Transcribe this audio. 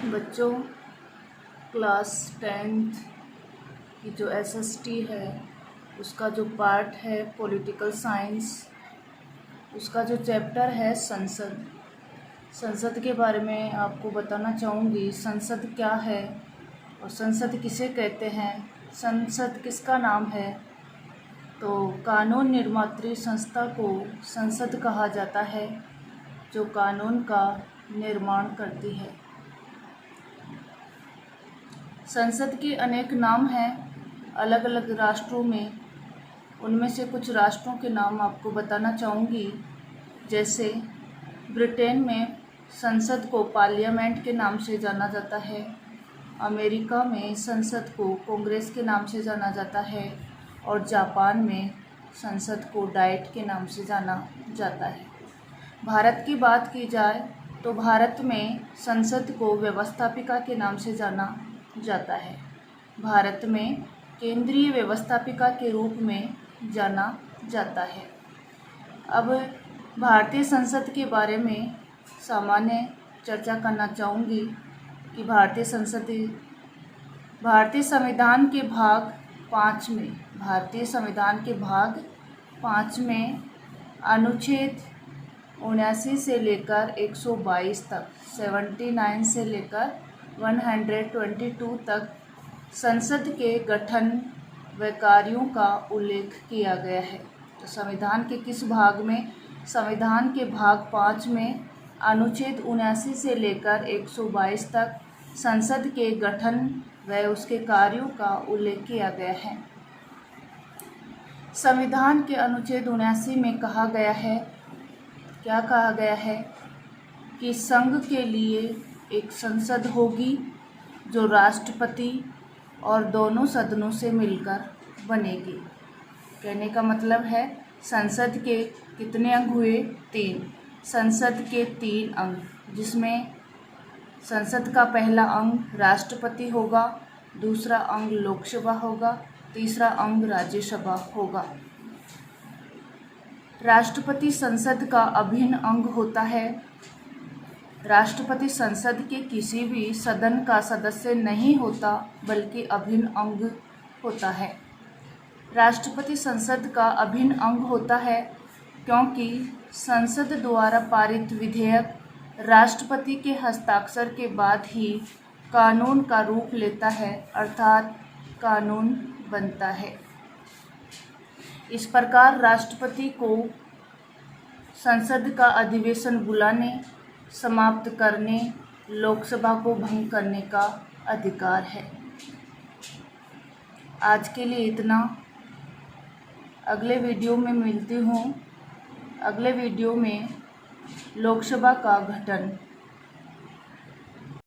बच्चों, class 10th की जो SST है उसका जो पार्ट है पॉलिटिकल साइंस, उसका जो चैप्टर है संसद के बारे में आपको बताना चाहूँगी। संसद क्या है और संसद किसे कहते हैं, संसद किसका नाम है। तो कानून निर्मात्री संस्था को संसद कहा जाता है, जो कानून का निर्माण करती है। संसद के अनेक नाम हैं अलग अलग राष्ट्रों में। उनमें से कुछ राष्ट्रों के नाम आपको बताना चाहूँगी। जैसे ब्रिटेन में संसद को पार्लियामेंट के नाम से जाना जाता है। अमेरिका में संसद को कांग्रेस के नाम से जाना जाता है और जापान में संसद को डाइट के नाम से जाना जाता है। भारत की बात की जाए तो भारत में संसद को व्यवस्थापिका के नाम से जाना जाता है। भारत में केंद्रीय व्यवस्थापिका के रूप में जाना जाता है। अब भारतीय संसद के बारे में सामान्य चर्चा करना चाहूँगी कि भारतीय संविधान के भाग 5 में अनुच्छेद 79 से लेकर 122 तक 79 से लेकर 122 तक संसद के गठन व कार्यों का उल्लेख किया गया है। तो संविधान के किस भाग में? संविधान के भाग 5 में अनुच्छेद 79 से लेकर 122 तक संसद के गठन व उसके कार्यों का उल्लेख किया गया है। संविधान के अनुच्छेद 79 में कहा गया है, क्या कहा गया है कि संघ के लिए एक संसद होगी जो राष्ट्रपति और दोनों सदनों से मिलकर बनेगी। कहने का मतलब है संसद के कितने अंग हुए? 3। संसद के 3 अंग, जिसमें संसद का पहला अंग राष्ट्रपति होगा, दूसरा अंग लोकसभा होगा, तीसरा अंग राज्यसभा होगा। राष्ट्रपति संसद का अभिन्न अंग होता है। राष्ट्रपति संसद के किसी भी सदन का सदस्य नहीं होता, बल्कि अभिन्न अंग होता है। राष्ट्रपति संसद का अभिन्न अंग होता है क्योंकि संसद द्वारा पारित विधेयक राष्ट्रपति के हस्ताक्षर के बाद ही कानून का रूप लेता है, अर्थात कानून बनता है। इस प्रकार राष्ट्रपति को संसद का अधिवेशन बुलाने, समाप्त करने, लोकसभा को भंग करने का अधिकार है। आज के लिए इतना। अगले वीडियो में मिलती हूँ। अगले वीडियो में लोकसभा का गठन